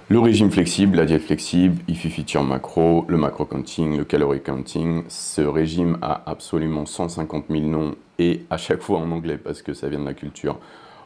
Le régime flexible, la diète flexible, if you feature macro, le macro counting, le calorie counting, ce régime a absolument 150 000 noms et à chaque fois en anglais parce que ça vient de la culture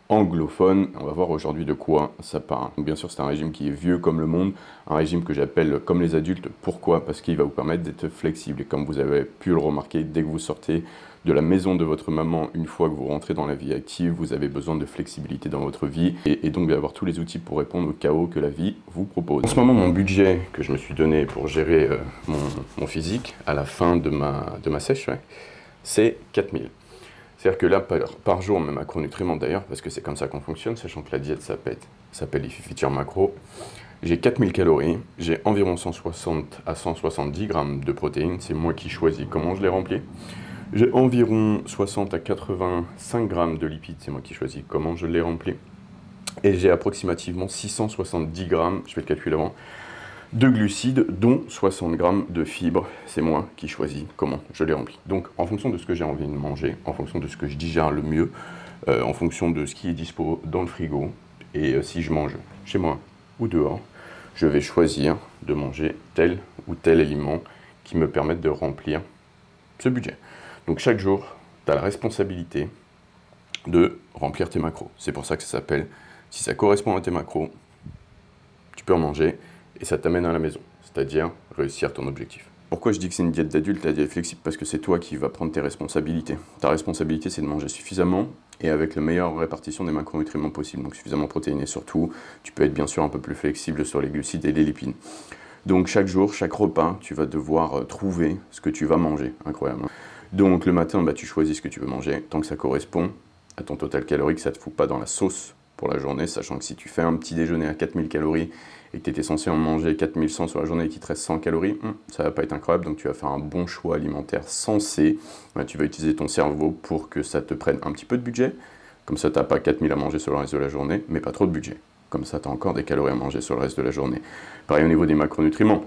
anglophone. On va voir aujourd'hui de quoi ça parle. Donc bien sûr, c'est un régime qui est vieux comme le monde, un régime que j'appelle comme les adultes. Pourquoi? Parce qu'il va vous permettre d'être flexible. Et comme vous avez pu le remarquer, dès que vous sortez de la maison de votre maman, une fois que vous rentrez dans la vie active, vous avez besoin de flexibilité dans votre vie et donc d'avoir tous les outils pour répondre au chaos que la vie vous propose. En ce moment, mon budget que je me suis donné pour gérer mon physique à la fin de ma sèche, c'est 4000. C'est-à-dire que là, par jour, mes macronutriments d'ailleurs, parce que c'est comme ça qu'on fonctionne, sachant que la diète s'appelle If You Feature Macro, j'ai 4000 calories, j'ai environ 160 à 170 grammes de protéines, c'est moi qui choisis comment je les remplis. J'ai environ 60 à 85 grammes de lipides, c'est moi qui choisis comment je les remplis. Et j'ai approximativement 670 grammes, je fais le calcul avant, de glucides, dont 60 grammes de fibres. C'est moi qui choisis comment je les remplis. Donc, en fonction de ce que j'ai envie de manger, en fonction de ce que je digère le mieux, en fonction de ce qui est dispo dans le frigo, et si je mange chez moi ou dehors, je vais choisir de manger tel ou tel aliment qui me permette de remplir ce budget. Donc, chaque jour, tu as la responsabilité de remplir tes macros. C'est pour ça que ça s'appelle, si ça correspond à tes macros, tu peux en manger. Et ça t'amène à la maison, c'est-à-dire réussir ton objectif. Pourquoi je dis que c'est une diète d'adulte, la diète flexible? Parce que c'est toi qui vas prendre tes responsabilités. Ta responsabilité, c'est de manger suffisamment et avec la meilleure répartition des macronutriments possible. Donc suffisamment protéiné surtout. Tu peux être bien sûr un peu plus flexible sur les glucides et les lipides. Donc chaque jour, chaque repas, tu vas devoir trouver ce que tu vas manger. Incroyable. Donc le matin, tu choisis ce que tu veux manger. Tant que ça correspond à ton total calorique, ça ne te fout pas dans la sauce pour la journée, sachant que si tu fais un petit déjeuner à 4000 calories et que tu étais censé en manger 4100 sur la journée et qu'il te reste 100 calories, ça va pas être incroyable, donc tu vas faire un bon choix alimentaire sensé. Tu vas utiliser ton cerveau pour que ça te prenne un petit peu de budget, comme ça tu n'as pas 4000 à manger sur le reste de la journée, mais pas trop de budget. Comme ça tu as encore des calories à manger sur le reste de la journée. Pareil au niveau des macronutriments.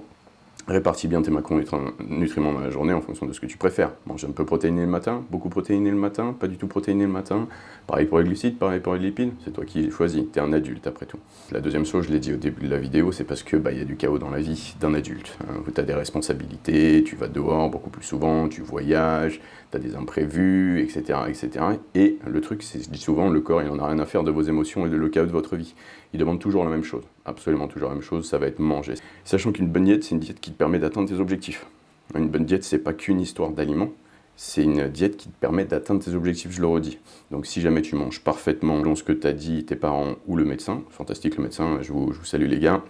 Répartis bien tes macronutriments dans la journée en fonction de ce que tu préfères. Manger un peu protéiné le matin, beaucoup protéiné le matin, pas du tout protéiné le matin. Pareil pour les glucides, pareil pour les lipides, c'est toi qui choisis, t'es un adulte après tout. La deuxième chose, je l'ai dit au début de la vidéo, c'est parce que y a du chaos dans la vie d'un adulte. Tu as des responsabilités, tu vas dehors beaucoup plus souvent, tu voyages, tu as des imprévus, etc., etc. Et le truc, c'est, je dis souvent, le corps, il n'en a rien à faire de vos émotions et de le chaos de votre vie. Il demande toujours la même chose, absolument toujours la même chose, ça va être manger. Sachant qu'une bonne diète, c'est une diète qui te permet d'atteindre tes objectifs. Une bonne diète, c'est pas qu'une histoire d'aliments, c'est une diète qui te permet d'atteindre tes objectifs, je le redis. Donc si jamais tu manges parfaitement selon ce que t'as dit tes parents ou le médecin, fantastique le médecin, je vous salue les gars,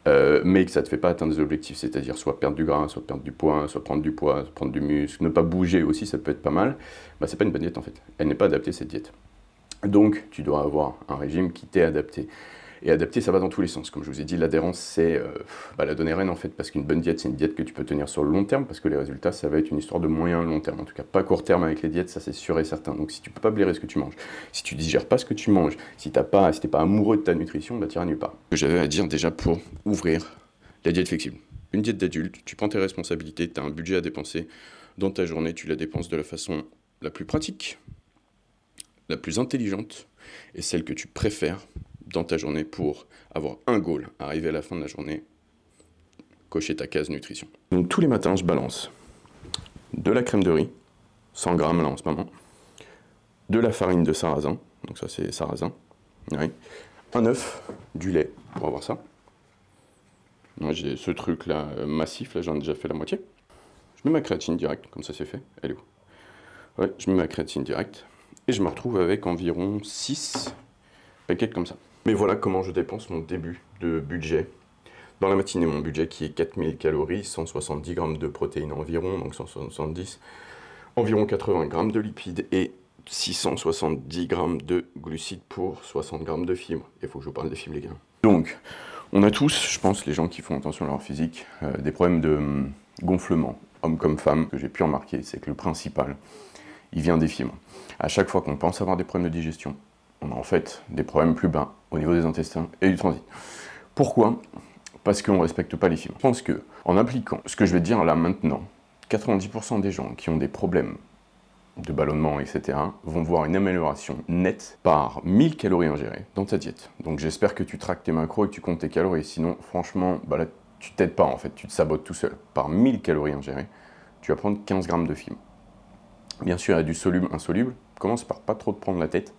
mais que ça ne te fait pas atteindre des objectifs, c'est-à-dire soit perdre du gras, soit perdre du poids, soit prendre du poids, soit prendre du muscle, ne pas bouger aussi, ça peut être pas mal, c'est pas une bonne diète en fait. Elle n'est pas adaptée cette diète. Donc tu dois avoir un régime qui t'est adapté. Et adapté, ça va dans tous les sens. Comme je vous ai dit, l'adhérence, c'est la donnée reine en fait, parce qu'une bonne diète, c'est une diète que tu peux tenir sur le long terme, parce que les résultats, ça va être une histoire de moyen long terme. En tout cas, pas court terme avec les diètes, ça c'est sûr et certain. Donc si tu peux pas blairer ce que tu manges, si tu digères pas ce que tu manges, si t'es pas amoureux de ta nutrition, tu iras nulle part. Ce que j'avais à dire déjà pour ouvrir la diète flexible. Une diète d'adulte, tu prends tes responsabilités, tu as un budget à dépenser dans ta journée, tu la dépenses de la façon la plus pratique, la plus intelligente, et celle que tu préfères dans ta journée pour avoir un goal, arriver à la fin de la journée, cocher ta case nutrition. Donc tous les matins, je balance de la crème de riz, 100 grammes là en ce moment, de la farine de sarrasin, donc ça c'est sarrasin, oui. Un œuf, du lait, on va voir ça. Moi j'ai ce truc là massif, là j'en ai déjà fait la moitié. Je mets ma créatine directe, comme ça c'est fait, elle est où? Ouais, je mets ma créatine directe, et je me retrouve avec environ 6 paquets comme ça. Mais voilà comment je dépense mon début de budget. Dans la matinée, mon budget qui est 4000 calories, 170 grammes de protéines environ, donc 170, environ 80 grammes de lipides et 670 grammes de glucides pour 60 grammes de fibres. Il faut que je vous parle des fibres, les gars. Donc, on a tous, je pense, les gens qui font attention à leur physique, des problèmes de gonflement, hommes comme femmes. Ce que j'ai pu remarquer, c'est que le principal, il vient des fibres. À chaque fois qu'on pense avoir des problèmes de digestion, on a en fait des problèmes plus bas au niveau des intestins et du transit. Pourquoi? Parce qu'on ne respecte pas les fibres. Je pense qu'en appliquant ce que je vais dire là maintenant, 90% des gens qui ont des problèmes de ballonnement, etc., vont voir une amélioration nette par 1000 calories ingérées dans ta diète. Donc j'espère que tu traques tes macros et que tu comptes tes calories. Sinon, franchement, bah là, tu t'aides pas en fait, tu te sabotes tout seul. Par 1000 calories ingérées, tu vas prendre 15 grammes de fibres. Bien sûr, il y a du soluble, insoluble. Commence par pas trop te prendre la tête.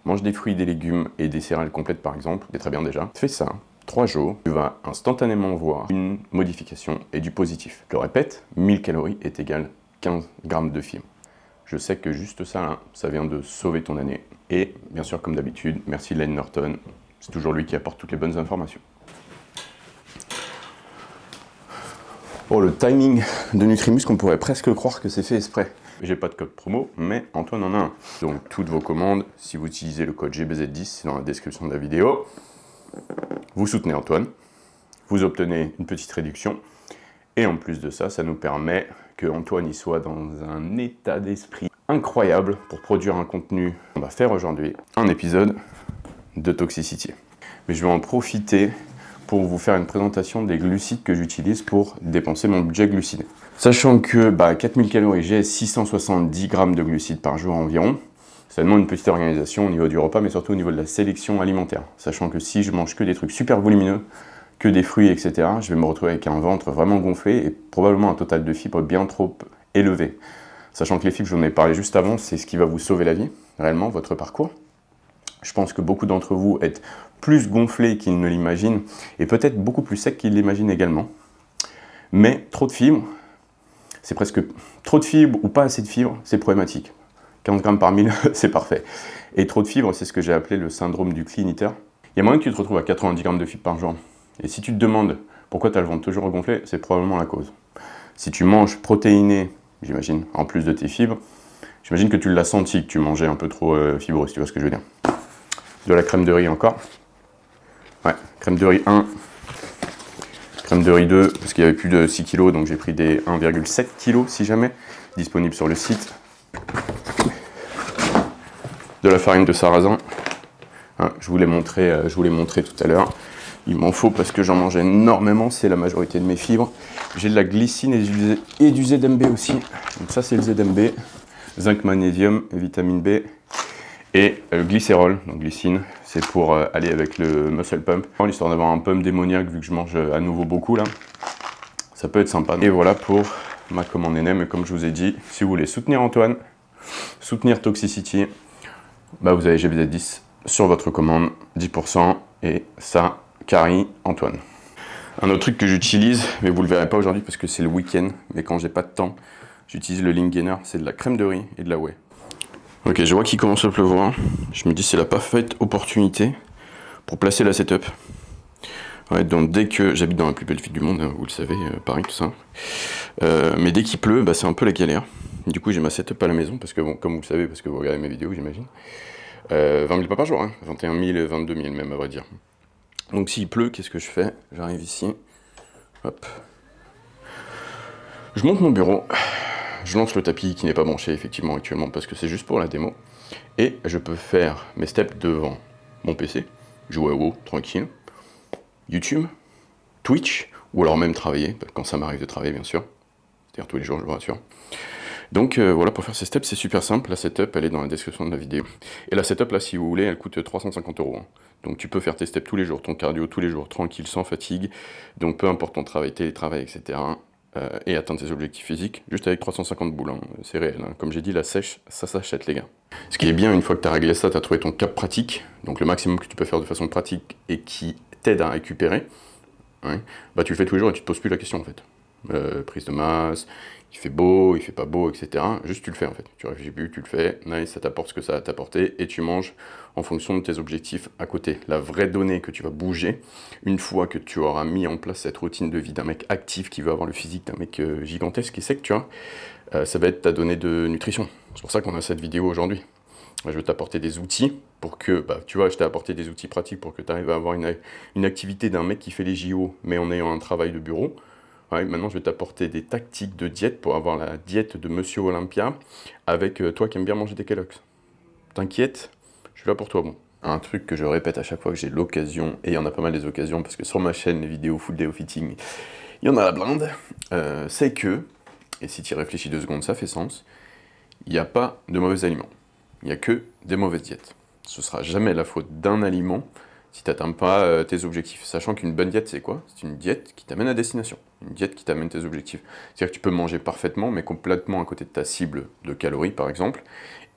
Mange des fruits, des légumes et des céréales complètes par exemple. C'est très bien déjà. Fais ça 3 jours, tu vas instantanément voir une modification et du positif. Je le répète, 1000 calories est égal 15 grammes de fibres. Je sais que juste ça, là, ça vient de sauver ton année. Et bien sûr, comme d'habitude, merci Len Norton. C'est toujours lui qui apporte toutes les bonnes informations. Oh, le timing de Nutrimuscle, on pourrait presque croire que c'est fait exprès. J'ai pas de code promo, mais Antoine en a un. Donc, toutes vos commandes, si vous utilisez le code GBZ10, c'est dans la description de la vidéo. Vous soutenez Antoine, vous obtenez une petite réduction. Et en plus de ça, ça nous permet que Antoine y soit dans un état d'esprit incroyable pour produire un contenu. On va faire aujourd'hui un épisode de Toxicity. Mais je vais en profiter pour vous faire une présentation des glucides que j'utilise pour dépenser mon budget glucides. Sachant que 4000 calories, j'ai 670 grammes de glucides par jour environ. Ça demande une petite organisation au niveau du repas, mais surtout au niveau de la sélection alimentaire. Sachant que si je mange que des trucs super volumineux, que des fruits, etc., je vais me retrouver avec un ventre vraiment gonflé et probablement un total de fibres bien trop élevé. Sachant que les fibres, j'en ai parlé juste avant, c'est ce qui va vous sauver la vie, réellement, votre parcours. Je pense que beaucoup d'entre vous êtes plus gonflés qu'ils ne l'imaginent et peut-être beaucoup plus secs qu'ils l'imaginent également. Mais trop de fibres, c'est presque trop de fibres ou pas assez de fibres, c'est problématique. 15 grammes par 1000, c'est parfait. Et trop de fibres, c'est ce que j'ai appelé le syndrome du clean eater. Il y a moyen que tu te retrouves à 90 grammes de fibres par jour. Et si tu te demandes pourquoi tu as le ventre toujours gonflé, c'est probablement la cause. Si tu manges protéiné, j'imagine, en plus de tes fibres, j'imagine que tu l'as senti que tu mangeais un peu trop fibreux, si tu vois ce que je veux dire. De la crème de riz encore. Ouais, crème de riz 1, crème de riz 2, parce qu'il n'y avait plus de 6 kg, donc j'ai pris des 1,7 kg si jamais, disponible sur le site. De la farine de sarrasin. Hein, je vous l'ai montré tout à l'heure. Il m'en faut parce que j'en mange énormément, c'est la majorité de mes fibres. J'ai de la glycine et du ZMB aussi. Donc ça c'est le ZMB, zinc, magnésium, vitamine B et le glycérol. Donc glycine, c'est pour aller avec le muscle pump. L'histoire d'avoir un pump démoniaque vu que je mange à nouveau beaucoup là. Ça peut être sympa. Et voilà pour ma commande NM. Et comme je vous ai dit, si vous voulez soutenir Antoine, soutenir Toxicity, vous avez GBZ10 sur votre commande, 10%, et ça, Carrie, Antoine. Un autre truc que j'utilise, mais vous le verrez pas aujourd'hui parce que c'est le week-end, mais quand j'ai pas de temps, j'utilise le Lean Gainer, c'est de la crème de riz et de la whey. Ok, je vois qu'il commence à pleuvoir, je me dis c'est la parfaite opportunité pour placer la setup. Ouais, donc dès que j'habite dans la plus belle ville du monde, hein, vous le savez, Paris, tout ça. Mais dès qu'il pleut, c'est un peu la galère. Du coup, j'ai ma setup à la maison, parce que, bon, comme vous le savez, parce que vous regardez mes vidéos, j'imagine. 20 000 pas par jour, hein, 21 000, 22 000 même, à vrai dire. Donc s'il pleut, qu'est-ce que je fais? J'arrive ici, hop. Je monte mon bureau, je lance le tapis qui n'est pas branché, effectivement, actuellement, parce que c'est juste pour la démo. Et je peux faire mes steps devant mon PC, jouer à WoW, tranquille. YouTube, Twitch, ou alors même travailler, quand ça m'arrive de travailler, bien sûr. C'est-à-dire tous les jours, je vous rassure. Donc voilà, pour faire ces steps, c'est super simple. La setup, elle est dans la description de la vidéo. Et la setup, là, si vous voulez, elle coûte 350 €. Hein. Donc tu peux faire tes steps tous les jours, ton cardio tous les jours, tranquille, sans fatigue. Donc peu importe ton travail, télétravail, etc. Et atteindre tes objectifs physiques, juste avec 350 boules. Hein. C'est réel. Hein. Comme j'ai dit, la sèche, ça s'achète, les gars. Ce qui est bien, une fois que tu as réglé ça, tu as trouvé ton cap pratique. Donc le maximum que tu peux faire de façon pratique et qui t'aide à récupérer. Ouais, tu le fais tous les jours et tu te poses plus la question, en fait. Prise de masse, il fait beau, il fait pas beau, etc. Juste tu le fais en fait, tu réfléchis plus, tu le fais, nice, ça t'apporte ce que ça va t'apporter et tu manges en fonction de tes objectifs à côté. La vraie donnée que tu vas bouger, une fois que tu auras mis en place cette routine de vie d'un mec actif qui veut avoir le physique d'un mec gigantesque et sec, tu vois, ça va être ta donnée de nutrition. C'est pour ça qu'on a cette vidéo aujourd'hui. Je vais t'apporter des outils pour que, tu vois, je t'ai apporté des outils pratiques pour que tu arrives à avoir une activité d'un mec qui fait les JO mais en ayant un travail de bureau. Ouais, maintenant, je vais t'apporter des tactiques de diète pour avoir la diète de Monsieur Olympia avec toi qui aimes bien manger des Kellogg's. T'inquiète, je suis là pour toi, bon. Un truc que je répète à chaque fois que j'ai l'occasion, et il y en a pas mal des occasions, parce que sur ma chaîne, les vidéos Full Day of Eating, il y en a la blinde, c'est que, et si tu y réfléchis 2 secondes, ça fait sens, il n'y a pas de mauvais aliments. Il n'y a que des mauvaises diètes. Ce ne sera jamais la faute d'un aliment si tu n'atteins pas tes objectifs. Sachant qu'une bonne diète, c'est quoi? C'est une diète qui t'amène à destination. Une diète qui t'amène tes objectifs. C'est-à-dire que tu peux manger parfaitement, mais complètement à côté de ta cible de calories, par exemple,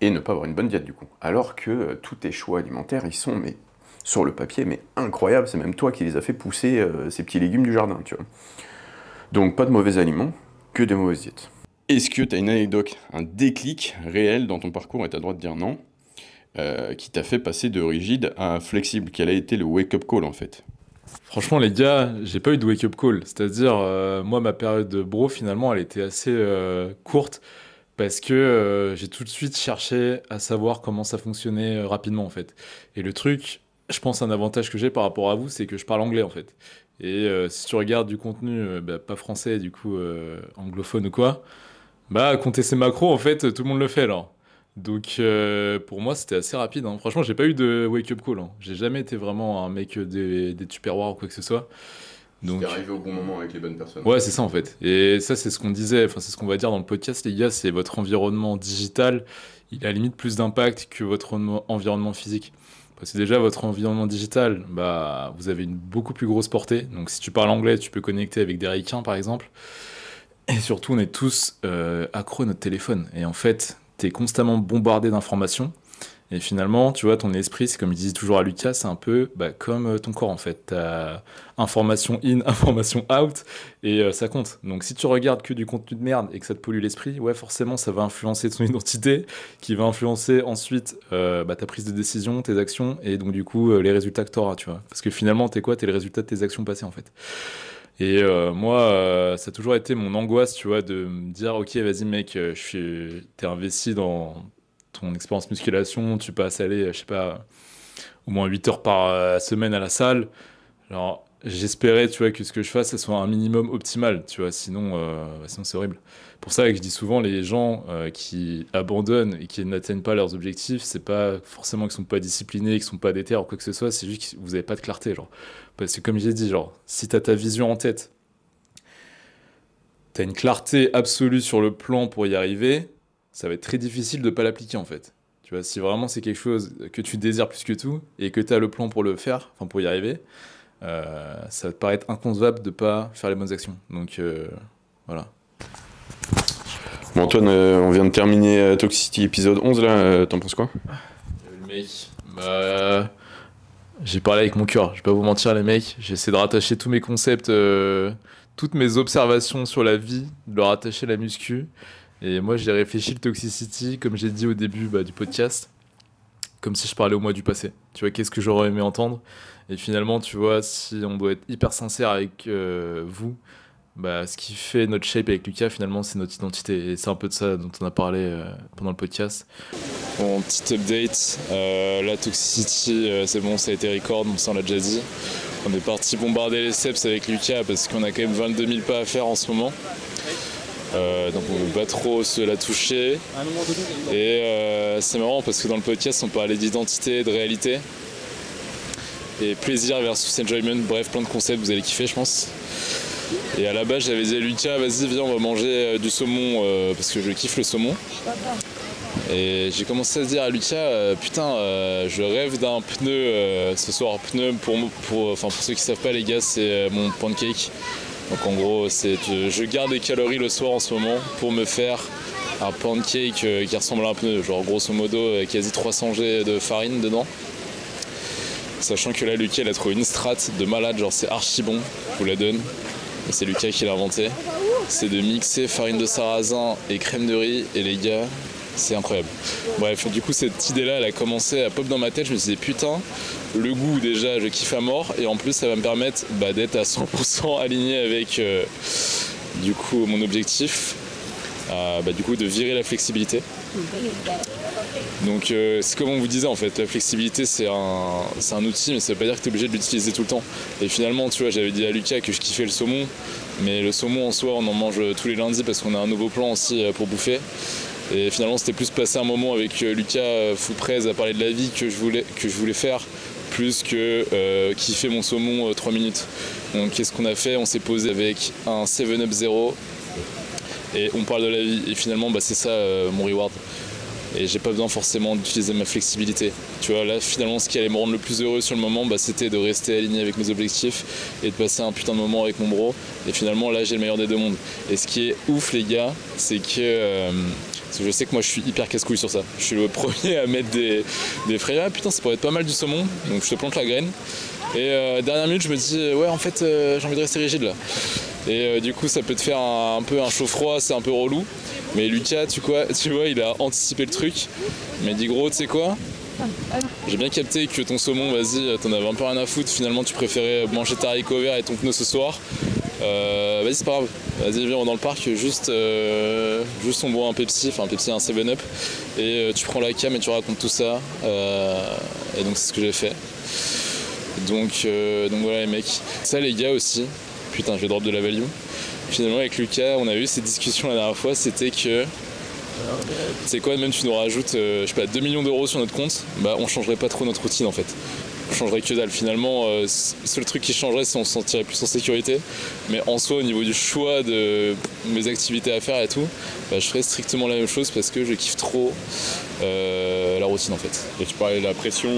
et ne pas avoir une bonne diète, du coup. Alors que tous tes choix alimentaires, ils sont, mais sur le papier, mais incroyables. C'est même toi qui les as fait pousser, ces petits légumes du jardin, tu vois. Donc, pas de mauvais aliments, que des mauvaises diètes. Est-ce que tu as une anecdote, un déclic réel dans ton parcours, et tu as le droit de dire non, qui t'a fait passer de rigide à flexible? Quel a été le wake-up call, en fait? Franchement, les gars, j'ai pas eu de wake-up call. C'est-à-dire, moi, ma période de bro, finalement, elle était assez courte parce que j'ai tout de suite cherché à savoir comment ça fonctionnait rapidement, en fait. Et le truc, je pense, un avantage que j'ai par rapport à vous, c'est que je parle anglais, en fait. Et si tu regardes du contenu, bah, pas français, du coup, anglophone ou quoi, bah, compter ses macros, en fait, tout le monde le fait, alors. Donc, pour moi, c'était assez rapide, hein. Franchement, j'ai pas eu de wake-up call, hein. J'ai jamais été vraiment un mec des tupperwares ou quoi que ce soit. Donc, Donc, t'es arrivé au bon moment avec les bonnes personnes. ouais, c'est ça en fait. Et ça, c'est ce qu'on disait, enfin, c'est ce qu'on va dire dans le podcast, les gars, c'est votre environnement digital, il a limite plus d'impact que votre environnement physique. Parce que déjà, votre environnement digital, bah, vous avez une beaucoup plus grosse portée. Donc, si tu parles anglais, tu peux connecter avec des ricains, par exemple. Et surtout, on est tous accros à notre téléphone. Et en fait, t'es constamment bombardé d'informations. Et finalement, tu vois, ton esprit, c'est comme il disait toujours à Lucas, c'est un peu bah, comme ton corps en fait. T'as information in, information out, et ça compte. Donc si tu regardes que du contenu de merde et que ça te pollue l'esprit, ouais, forcément, ça va influencer ton identité, qui va influencer ensuite bah, ta prise de décision, tes actions, et donc du coup, les résultats que t'auras, tu vois. Parce que finalement, t'es quoi? T'es le résultat de tes actions passées en fait. Et moi, ça a toujours été mon angoisse, tu vois, de me dire, ok, vas-y mec, t'es investi dans ton expérience musculation, tu passes à aller, je sais pas, au moins 8 heures par semaine à la salle. Alors, j'espérais, tu vois, que ce que je fasse, ça soit un minimum optimal, tu vois, sinon c'est horrible. Pour ça que je dis souvent, les gens qui abandonnent et qui n'atteignent pas leurs objectifs, c'est pas forcément qu'ils sont pas disciplinés, qu'ils sont pas déter ou quoi que ce soit, c'est juste que vous avez pas de clarté, genre. Parce que comme j'ai dit, genre, si t'as ta vision en tête, t'as une clarté absolue sur le plan pour y arriver, ça va être très difficile de pas l'appliquer en fait. Tu vois, si vraiment c'est quelque chose que tu désires plus que tout et que tu as le plan pour le faire, enfin pour y arriver, ça va te paraître inconcevable de pas faire les bonnes actions. Donc voilà. Bon, Antoine, on vient de terminer Toxicity épisode 11 là, t'en penses quoi? Le mec, bah, j'ai parlé avec mon cœur, je vais pas vous mentir les mecs, j'ai essayé de rattacher tous mes concepts, toutes mes observations sur la vie, de leur rattacher la muscu. Et moi, j'ai réfléchi le toxicity, comme j'ai dit au début bah, du podcast, comme si je parlais au moi du passé. Tu vois, qu'est-ce que j'aurais aimé entendre? Et finalement, tu vois, si on doit être hyper sincère avec vous, bah, ce qui fait notre shape avec Lucas, finalement, c'est notre identité. Et c'est un peu de ça dont on a parlé pendant le podcast. Bon, petit update. La toxicity, c'est bon, ça a été record, donc ça on l'a déjà dit. On est parti bombarder les steps avec Lucas parce qu'on a quand même 22 000 pas à faire en ce moment. Donc on ne veut pas trop se la toucher. Et c'est marrant parce que dans le podcast on parlait d'identité, de réalité. Et plaisir versus enjoyment, bref plein de concepts, vous allez kiffer je pense. Et à la base j'avais dit à Lucas, vas-y viens on va manger du saumon parce que je kiffe le saumon. Et j'ai commencé à se dire à Lucas, putain je rêve d'un pneu ce soir. Pneu pour ceux qui savent pas les gars, c'est mon pancake. Donc en gros, je garde des calories le soir en ce moment pour me faire un pancake qui ressemble à un pneu, genre grosso modo quasi 300 g de farine dedans. Sachant que là, Lucas il a trouvé une strat de malade, genre c'est archi bon, je vous la donne. Et c'est Lucas qui l'a inventé. C'est de mixer farine de sarrasin et crème de riz, et les gars, c'est incroyable. Bref, du coup cette idée-là, elle a commencé à pop dans ma tête, je me suis dit putain, le goût déjà je kiffe à mort et en plus ça va me permettre d'être à 100% aligné avec du coup mon objectif, du coup de virer la flexibilité. Donc c'est comme on vous disait en fait, la flexibilité c'est un outil mais ça veut pas dire que tu es obligé de l'utiliser tout le temps. Et finalement tu vois, j'avais dit à Lucas que je kiffais le saumon, mais le saumon en soi on en mange tous les lundis parce qu'on a un nouveau plan aussi pour bouffer. Et finalement c'était plus passer un moment avec Lucas fou presse à parler de la vie que je voulais faire, plus que kiffer mon saumon 3 minutes. Donc qu'est-ce qu'on a fait? On s'est posé avec un 7-Up Zero, et on parle de la vie. Et finalement, c'est ça mon reward. Et j'ai pas besoin forcément d'utiliser ma flexibilité. Tu vois, là finalement ce qui allait me rendre le plus heureux sur le moment, c'était de rester aligné avec mes objectifs et de passer un putain de moment avec mon bro. Et finalement là j'ai le meilleur des deux mondes. Et ce qui est ouf les gars, c'est que parce que je sais que moi je suis hyper casse-couille sur ça. Je suis le premier à mettre des frayeurs. Ah putain ça pourrait être pas mal du saumon, donc je te plante la graine. Et dernière minute je me dis ouais en fait j'ai envie de rester rigide là. Et du coup ça peut te faire un peu un chaud-froid, c'est un peu relou. Mais Lucas, tu vois, il a anticipé le truc. Il m'a dit gros, tu sais quoi? J'ai bien capté que ton saumon, vas-y, t'en avais un peu rien à foutre. Finalement, tu préférais manger ta haricot vert et ton pneu ce soir. Vas-y, c'est pas grave. Vas-y, viens dans le parc, juste on boit un Pepsi, un 7-Up. Et tu prends la cam et tu racontes tout ça. Et donc, c'est ce que j'ai fait. Donc voilà, les mecs. Ça, les gars aussi. Putain, je vais drop de la value. Finalement avec Lucas on a eu cette discussion la dernière fois, c'était que c'est quoi, même tu nous rajoutes 2 millions d'euros sur notre compte, on changerait pas trop notre routine en fait. On changerait que dalle. Finalement seul truc qui changerait c'est on se sentirait plus en sécurité, mais en soi au niveau du choix de mes activités à faire et tout, je ferais strictement la même chose parce que je kiffe trop la routine en fait. Et tu parlais de la pression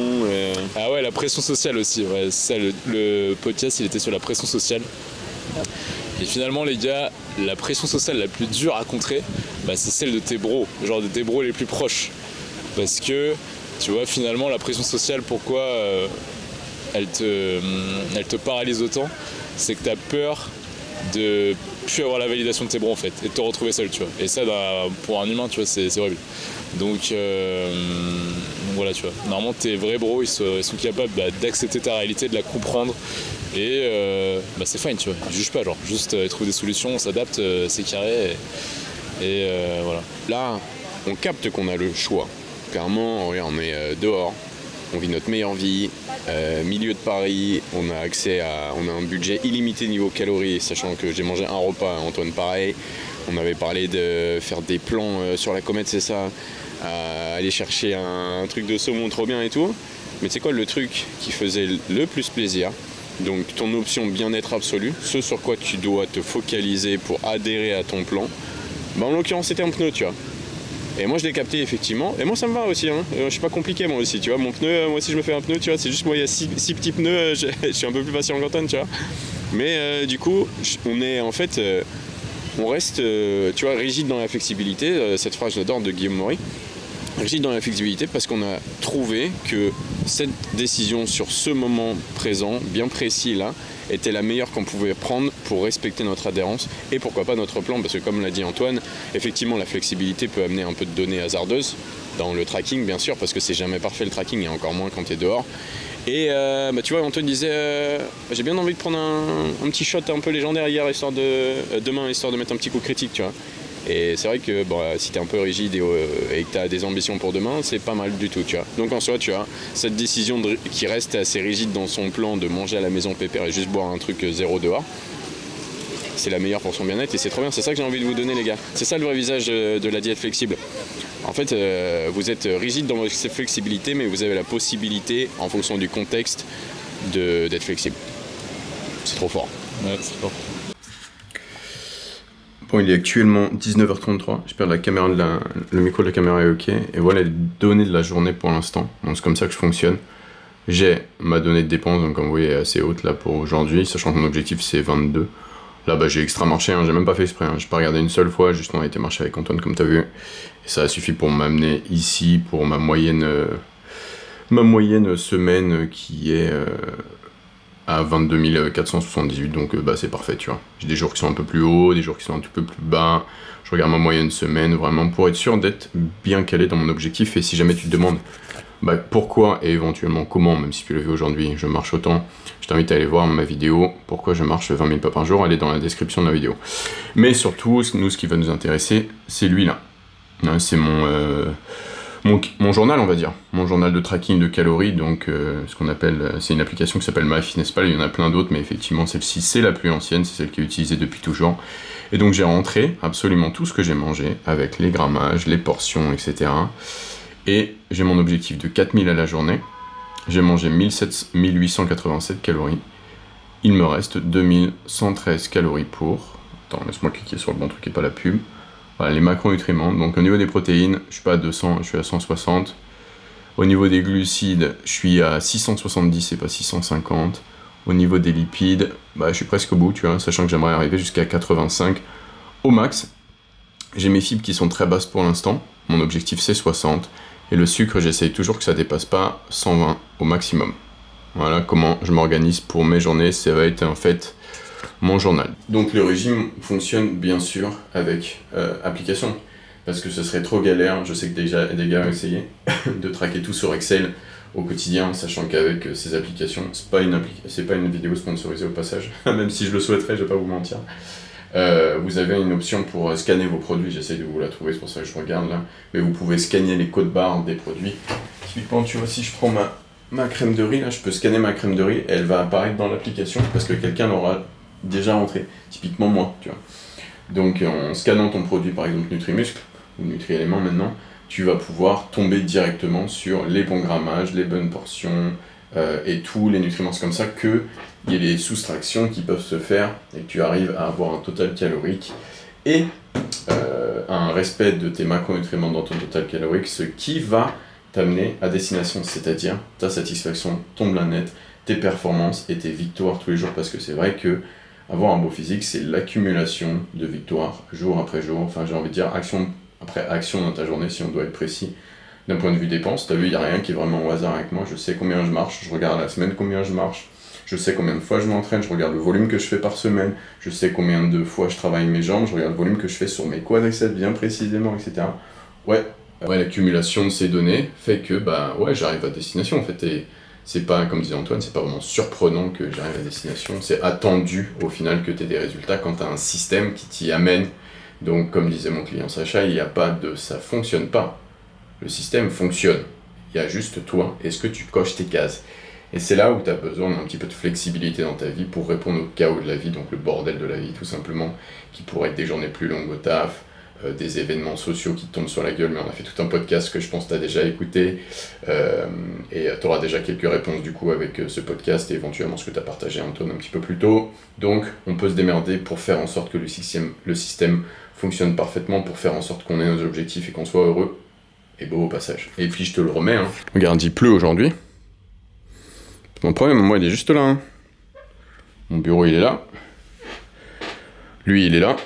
Ah ouais, la pression sociale aussi, ouais, c'est ça, le podcast il était sur la pression sociale. Et finalement les gars, la pression sociale la plus dure à contrer, c'est celle de tes bros, genre de tes bros les plus proches. Parce que, tu vois, finalement la pression sociale, pourquoi elle te paralyse autant, c'est que t'as peur de plus avoir la validation de tes bros en fait, et de te retrouver seul, tu vois. Et ça, pour un humain, tu vois, c'est horrible. Donc voilà, tu vois. Normalement tes vrais bros, ils sont capables d'accepter ta réalité, de la comprendre. Et c'est fine, tu vois, ils jugent pas, genre, juste ils trouvent des solutions, on s'adapte, c'est carré, et voilà. Là, on capte qu'on a le choix. Clairement, regarde, on est dehors, on vit notre meilleure vie, milieu de Paris, on a un budget illimité niveau calories, sachant que j'ai mangé un repas, Antoine pareil. On avait parlé de faire des plans sur la comète, c'est ça, aller chercher un truc de saumon trop bien et tout. Mais c'est quoi le truc qui faisait le plus plaisir? Donc ton option bien-être absolu, ce sur quoi tu dois te focaliser pour adhérer à ton plan, en l'occurrence c'était un pneu, tu vois. Et moi je l'ai capté effectivement, et moi ça me va aussi, hein. Je suis pas compliqué moi aussi, tu vois. Mon pneu, moi si je me fais un pneu, tu vois, c'est juste moi il y a 6 petits pneus, je suis un peu plus patient qu'Antoine, tu vois. Mais du coup, on est en fait, on reste, tu vois, rigide dans la flexibilité, cette phrase j'adore de Guillaume Maury. Rigide dans la flexibilité parce qu'on a trouvé que cette décision sur ce moment présent, bien précis là, était la meilleure qu'on pouvait prendre pour respecter notre adhérence et pourquoi pas notre plan, parce que comme l'a dit Antoine, effectivement la flexibilité peut amener un peu de données hasardeuses dans le tracking bien sûr, parce que c'est jamais parfait le tracking et encore moins quand tu es dehors. Et tu vois, Antoine disait j'ai bien envie de prendre un petit shot un peu légendaire hier, demain, histoire de mettre un petit coup critique, tu vois. Et c'est vrai que si t'es un peu rigide et que t'as des ambitions pour demain, c'est pas mal du tout, tu vois. Donc en soi, tu vois, cette décision qui reste assez rigide dans son plan de manger à la maison pépère et juste boire un truc zéro dehors, c'est la meilleure pour son bien-être et c'est trop bien. C'est ça que j'ai envie de vous donner, les gars. C'est ça le vrai visage de la diète flexible. En fait, vous êtes rigide dans votre flexibilité, mais vous avez la possibilité, en fonction du contexte, d'être flexible. C'est trop fort. Ouais, c'est fort. Bon, il est actuellement 19h33, j'espère que le micro de la caméra est ok, et voilà les données de la journée pour l'instant, donc c'est comme ça que je fonctionne. J'ai ma donnée de dépenses, donc comme vous voyez elle est assez haute là pour aujourd'hui, sachant que mon objectif c'est 22. Là j'ai extra marché, j'ai même pas fait exprès, j'ai pas regardé une seule fois, juste on a été marcher avec Antoine comme t'as vu, et ça a suffi pour m'amener ici pour ma moyenne semaine qui est à 22 478, donc c'est parfait, tu vois. J'ai des jours qui sont un peu plus hauts, des jours qui sont un petit peu plus bas. Je regarde ma moyenne semaine, vraiment, pour être sûr d'être bien calé dans mon objectif. Et si jamais tu te demandes pourquoi et éventuellement comment, même si tu l'as vu aujourd'hui, je marche autant, je t'invite à aller voir ma vidéo, pourquoi je marche 20 000 pas par jour, elle est dans la description de la vidéo. Mais surtout, nous, ce qui va nous intéresser, c'est lui-là. C'est mon journal, on va dire, mon journal de tracking de calories, donc ce qu'on appelle, c'est une application qui s'appelle MyFitnessPal, il y en a plein d'autres, mais effectivement celle-ci c'est la plus ancienne, c'est celle qui est utilisée depuis toujours, et donc j'ai rentré absolument tout ce que j'ai mangé, avec les grammages, les portions, etc. Et j'ai mon objectif de 4000 à la journée, j'ai mangé 1887 calories, il me reste 2113 calories pour, attends laisse-moi cliquer sur le bon truc et pas la pub, Voilà, les macronutriments. Donc au niveau des protéines, je suis pas à 200, je suis à 160. Au niveau des glucides, je suis à 670 et pas 650. Au niveau des lipides, je suis presque au bout, tu vois, sachant que j'aimerais arriver jusqu'à 85 au max. J'ai mes fibres qui sont très basses pour l'instant. Mon objectif, c'est 60. Et le sucre, j'essaye toujours que ça dépasse pas 120 au maximum. Voilà comment je m'organise pour mes journées. Ça va être en fait mon journal. Donc le régime fonctionne bien sûr avec application. Parce que ce serait trop galère. Je sais que déjà des gars ont essayé de traquer tout sur Excel au quotidien, sachant qu'avec ces applications, c'est pas une vidéo sponsorisée au passage, même si je le souhaiterais, je vais pas vous mentir. Vous avez une option pour scanner vos produits, j'essaye de vous la trouver, c'est pour ça que je regarde là, mais vous pouvez scanner les codes barres des produits. Typiquement, tu vois, si je prends ma crème de riz, là, je peux scanner ma crème de riz, et elle va apparaître dans l'application parce que quelqu'un l'aura déjà rentré, typiquement moi, tu vois. Donc en scannant ton produit, par exemple Nutrimuscle, ou Nutri-Éléments maintenant, tu vas pouvoir tomber directement sur les bons grammages, les bonnes portions, et tous les nutriments. C'est comme ça qu'il y a les soustractions qui peuvent se faire et que tu arrives à avoir un total calorique et un respect de tes macronutriments dans ton total calorique, ce qui va t'amener à destination, c'est-à-dire ta satisfaction, ton bien-être, tes performances et tes victoires tous les jours. Parce que c'est vrai que avoir un beau physique, c'est l'accumulation de victoires jour après jour. Enfin, j'ai envie de dire action après action dans ta journée, si on doit être précis. D'un point de vue dépenses, tu as vu, il n'y a rien qui est vraiment au hasard avec moi. Je sais combien je marche, je regarde la semaine combien je marche, je sais combien de fois je m'entraîne, je regarde le volume que je fais par semaine, je sais combien de fois je travaille mes jambes, je regarde le volume que je fais sur mes quadriceps bien précisément, etc. Ouais, l'accumulation de ces données fait que j'arrive à destination en fait. Et c'est pas, comme disait Antoine, c'est pas vraiment surprenant que j'arrive à destination, c'est attendu au final que tu aies des résultats quand tu as un système qui t'y amène. Donc comme disait mon client Sacha, il n'y a pas de ça fonctionne pas. Le système fonctionne. Il y a juste toi. Est-ce que tu coches tes cases? Et c'est là où tu as besoin d'un petit peu de flexibilité dans ta vie pour répondre au chaos de la vie, donc le bordel de la vie tout simplement, qui pourrait être des journées plus longues au taf, des événements sociaux qui te tombent sur la gueule, mais on a fait tout un podcast que je pense que tu as déjà écouté, et tu auras déjà quelques réponses du coup avec ce podcast et éventuellement ce que tu as partagé Antoine un petit peu plus tôt. Donc on peut se démerder pour faire en sorte que le système fonctionne parfaitement, pour faire en sorte qu'on ait nos objectifs et qu'on soit heureux. Et beau au passage. Et puis je te le remets. Hein. Regarde, il pleut aujourd'hui. Mon problème, moi, il est juste là. Hein. Mon bureau, il est là. Lui, il est là.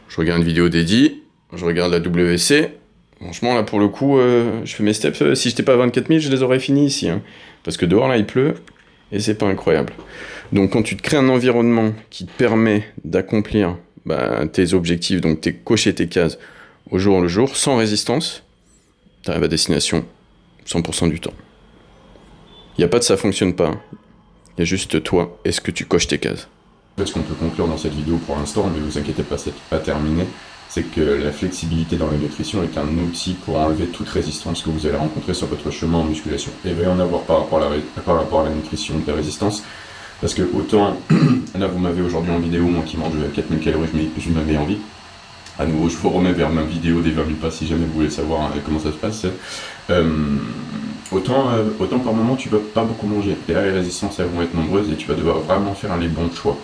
Je regarde une vidéo d'Eddie. Je regarde la WC. Franchement, là, pour le coup, je fais mes steps. Si j'étais pas à 24 000, je les aurais finis ici. Hein. Parce que dehors, là, il pleut. Et c'est pas incroyable. Donc, quand tu te crées un environnement qui te permet d'accomplir tes objectifs, donc cocher tes cases, au jour le jour, sans résistance, tu arrives à destination 100% du temps. Il n'y a pas de ça fonctionne pas. Il y a juste toi, est-ce que tu coches tes cases? En fait, ce qu'on peut conclure dans cette vidéo pour l'instant, mais vous inquiétez pas, c'est pas terminé, c'est que la flexibilité dans la nutrition est un outil pour enlever toute résistance que vous allez rencontrer sur votre chemin en musculation. Et il va y en avoir par rapport à la nutrition de résistance, parce que autant, là vous m'avez aujourd'hui en vidéo, moi qui mange 4000 calories, je m'avais envie. À nouveau, je vous remets vers ma vidéo des 20 000 pas si jamais vous voulez savoir comment ça se passe. Autant par moment, tu vas pas beaucoup manger. Et là, les résistances, elles vont être nombreuses et tu vas devoir vraiment faire les bons choix.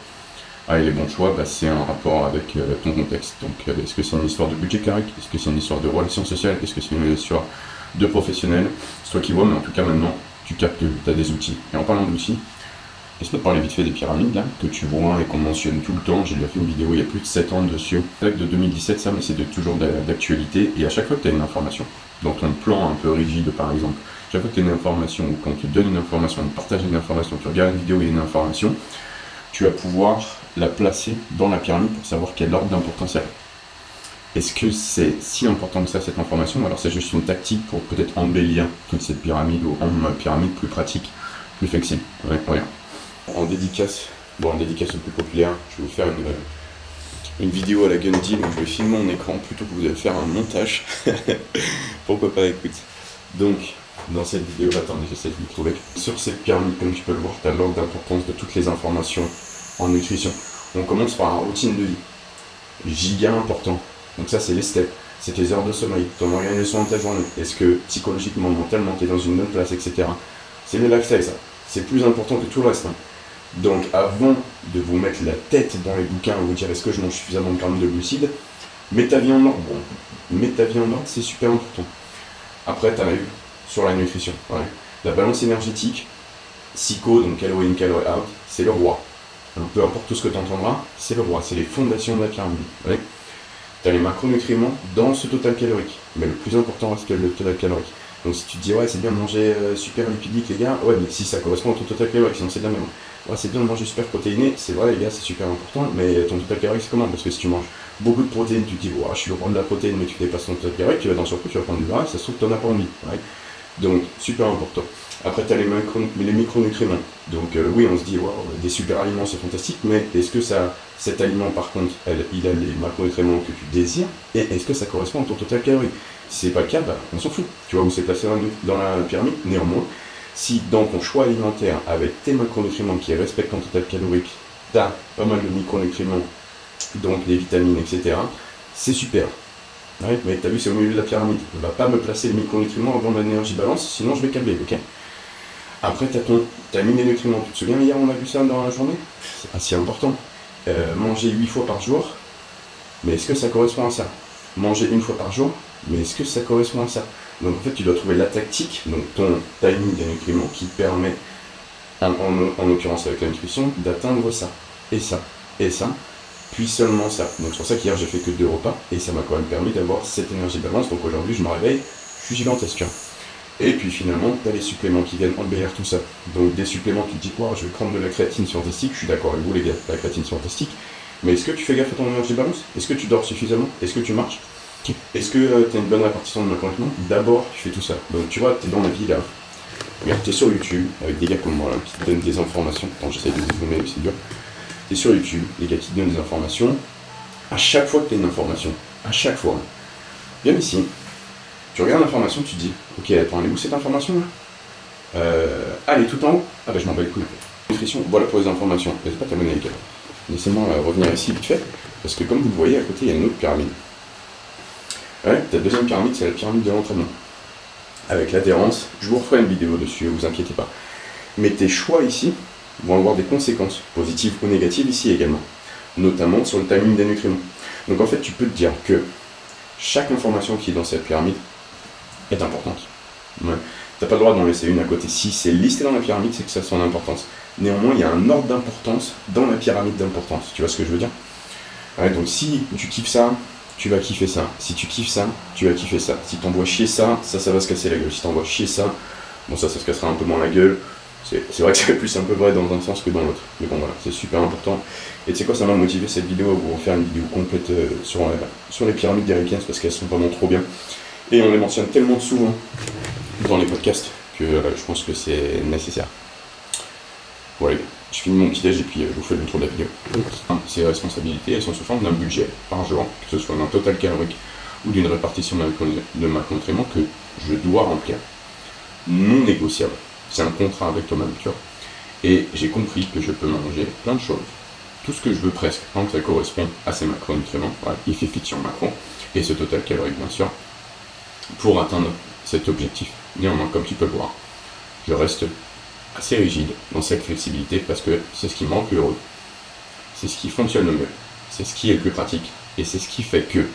Et les bons choix, c'est un rapport avec ton contexte. Donc, est-ce que c'est une histoire de budget carré? Est-ce que c'est une histoire de relations sociales? Est-ce que c'est une histoire de professionnel? C'est toi qui vois, mais en tout cas, maintenant, tu captes que tu as des outils. Et en parlant d'outils, laisse-moi te parler vite fait des pyramides là, que tu vois et qu'on mentionne tout le temps. J'ai déjà fait une vidéo il y a plus de 7 ans dessus. C'est de 2017 ça, mais c'est toujours d'actualité. Et à chaque fois que tu as une information, dans ton plan un peu rigide par exemple, chaque fois que tu as une information, ou quand tu donnes une information, on partage une information, tu regardes une vidéo et il y a une information, tu vas pouvoir la placer dans la pyramide pour savoir quel ordre d'importance elle a. Est-ce que c'est si important que ça cette information? Alors c'est juste une tactique pour peut-être embellir toute cette pyramide ou rendre ma pyramide plus pratique, plus flexible. Ouais, regarde. En dédicace le plus populaire, je vais vous faire une vidéo à la Gun Deal où je vais filmer mon écran plutôt que vous allez faire un montage. Pourquoi pas, écoute. Donc, dans cette vidéo, attendez, j'essaie de vous trouver. Sur cette pyramide, comme tu peux le voir, tu as l'ordre d'importance de toutes les informations en nutrition. On commence par la routine de vie. Giga important. Donc ça, c'est les steps. C'est tes heures de sommeil, ton organisation de ta journée. Est-ce que psychologiquement, mentalement, tu es dans une bonne place, etc. C'est le lifestyle, ça. C'est plus important que tout le reste. Hein. Donc avant de vous mettre la tête dans les bouquins et vous dire est-ce que je mange suffisamment de grammes de glucides, Mets ta vie en ordre, bon. Mets ta vie en ordre, c'est super important. Après, tu arrives sur la nutrition. Ouais. La balance énergétique, SICO, donc calorie in, calorie out, c'est le roi. Alors, peu importe tout ce que tu entendras, c'est le roi, c'est les fondations de la pyramide. Ouais. Tu as les macronutriments dans ce total calorique. Mais le plus important reste le total calorique. Donc si tu te dis, ouais, c'est bien de manger super lipidique, les gars, ouais, mais si ça correspond à ton total calorique, sinon c'est de la même. Ouais, c'est bien de manger super protéiné, c'est vrai, les gars, c'est super important, mais ton total calorique, c'est comment? Parce que si tu manges beaucoup de protéines, tu te dis, ouais, je suis au roi de la protéine, mais tu dépasses ton total calorique, tu vas dans le surplus, tu vas prendre du gras, ça se trouve que tu n'en as pas envie. Ouais. Donc, super important. Après, tu as les micronutriments. Donc, oui, on se dit, wow, des super aliments, c'est fantastique, mais est-ce que cet aliment, par contre, il a les macronutriments que tu désires, et est-ce que ça correspond à ton total calorique? Si c'est pas le cas, bah, on s'en fout. Tu vois où c'est placé dans la pyramide? Néanmoins, si dans ton choix alimentaire, avec tes macronutriments qui respectent ton total calorique, tu as pas mal de micronutriments, donc des vitamines, etc., c'est super. Ouais, mais t'as vu, c'est au milieu de la pyramide. On va pas me placer les micronutriments avant l'énergie balance, sinon je vais câbler, ok? Après, t'as mis les nutriments. Tu te souviens, hier, on a vu ça dans la journée? C'est assez important. Manger 8 fois par jour, mais est-ce que ça correspond à ça? Manger une fois par jour, mais est-ce que ça correspond à ça? Donc en fait, tu dois trouver la tactique, donc ton timing des nutriments qui permet, en l'occurrence avec la nutrition, d'atteindre ça, et ça, et ça, puis seulement ça. Donc c'est pour ça qu'hier j'ai fait que 2 repas, et ça m'a quand même permis d'avoir cette énergie balance. Donc aujourd'hui je me réveille, je suis gigantesque. Et puis finalement, tu as les suppléments qui viennent embellir tout ça. Donc des suppléments, tu te dis, wow, je vais prendre de la créatine scientifique, je suis d'accord avec vous les gars, la créatine scientifique, mais est-ce que tu fais gaffe à ton énergie balance? Est-ce que tu dors suffisamment? Est-ce que tu marches? Est-ce que tu as une bonne répartition de macronutriments? D'abord, tu fais tout ça. Donc tu vois, tu es dans la vie là. Regarde, tu es sur YouTube, avec des gars comme moi là, qui te donnent des informations. Attends, j'essaie de dézoomer, mais c'est dur. Tu es sur YouTube, les gars qui te donnent des informations. À chaque fois que tu as une information, à chaque fois, viens ici, tu regardes l'information, tu te dis, ok, attends, elle est où cette information là? Elle est tout en haut. Ah bah je m'en bats les couilles. Nutrition, voilà pour les informations. N'hésite pas à t'abonner les gars. Laissez-moi revenir ici vite fait, parce que comme vous le voyez, à côté il y a une autre pyramide. Ouais, ta deuxième pyramide, c'est la pyramide de l'entraînement. Avec l'adhérence, je vous referai une vidéo dessus, vous inquiétez pas. Mais tes choix ici vont avoir des conséquences, positives ou négatives ici également. Notamment sur le timing des nutriments. Donc en fait, tu peux te dire que chaque information qui est dans cette pyramide est importante. Ouais. Tu n'as pas le droit d'en laisser une à côté. Si c'est listé dans la pyramide, c'est que ça a son importance. Néanmoins, il y a un ordre d'importance dans la pyramide d'importance. Tu vois ce que je veux dire? Ouais, donc si tu kiffes ça, tu vas kiffer ça. Si tu kiffes ça, tu vas kiffer ça. Si t'envoies chier ça, ça va se casser la gueule. Si t'envoies chier ça, bon ça se cassera un peu moins la gueule. C'est vrai que c'est plus un peu vrai dans un sens que dans l'autre. Mais bon voilà, c'est super important. Et tu sais quoi, ça m'a motivé cette vidéo à vous refaire une vidéo complète sur les pyramides d'Eripiens parce qu'elles sont vraiment trop bien. Et on les mentionne tellement souvent dans les podcasts que je pense que c'est nécessaire. Voilà, je finis mon petit déj et puis je vous fais le tour de la vidéo. Ces responsabilités, elles sont sous forme d'un budget par jour, que ce soit d'un total calorique ou d'une répartition de macronutriments que je dois remplir. Non négociable. C'est un contrat avec toi-même, tu vois. Et j'ai compris que je peux manger plein de choses. Tout ce que je veux presque, quand ça correspond à ces macronutriments. Voilà, il fait fit sur macro. Et ce total calorique, bien sûr, pour atteindre cet objectif. Néanmoins, comme tu peux le voir, je reste assez rigide dans cette flexibilité parce que c'est ce qui me rend plus heureux. C'est ce qui fonctionne le mieux. C'est ce qui est le plus pratique. Et c'est ce qui fait que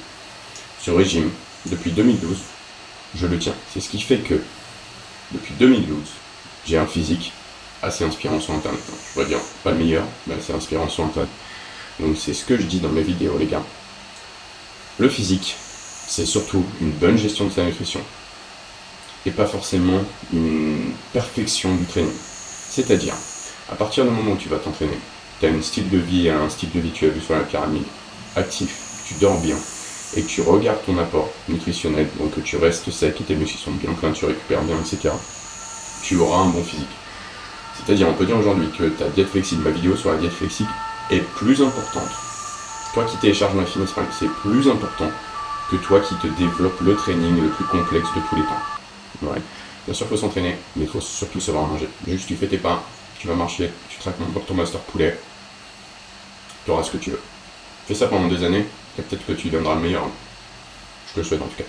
ce régime, depuis 2012, je le tiens. C'est ce qui fait que depuis 2012, j'ai un physique assez inspirant sur Internet. Je pourrais dire pas le meilleur, mais assez inspirant sur Internet. Donc c'est ce que je dis dans mes vidéos, les gars. Le physique, c'est surtout une bonne gestion de sa nutrition. Et pas forcément une perfection du training. C'est-à-dire, à partir du moment où tu vas t'entraîner, tu as un style de vie, tu as vu sur la pyramide, actif, tu dors bien, et que tu regardes ton apport nutritionnel, donc que tu restes sec et tes muscles sont bien pleins, tu récupères bien, etc., tu auras un bon physique. C'est-à-dire, on peut dire aujourd'hui que ta diète flexible, ma vidéo sur la diète flexible, est plus importante. Toi qui télécharges ma Fitness Pal, c'est plus important que toi qui te développes le training le plus complexe de tous les temps. Ouais. Bien sûr, il faut s'entraîner, mais il faut surtout savoir manger. Juste, tu fais tes pas, tu vas marcher, tu traques ton master poulet, tu auras ce que tu veux. Fais ça pendant des années, et peut-être que tu deviendras le meilleur. Je te le souhaite en tout cas.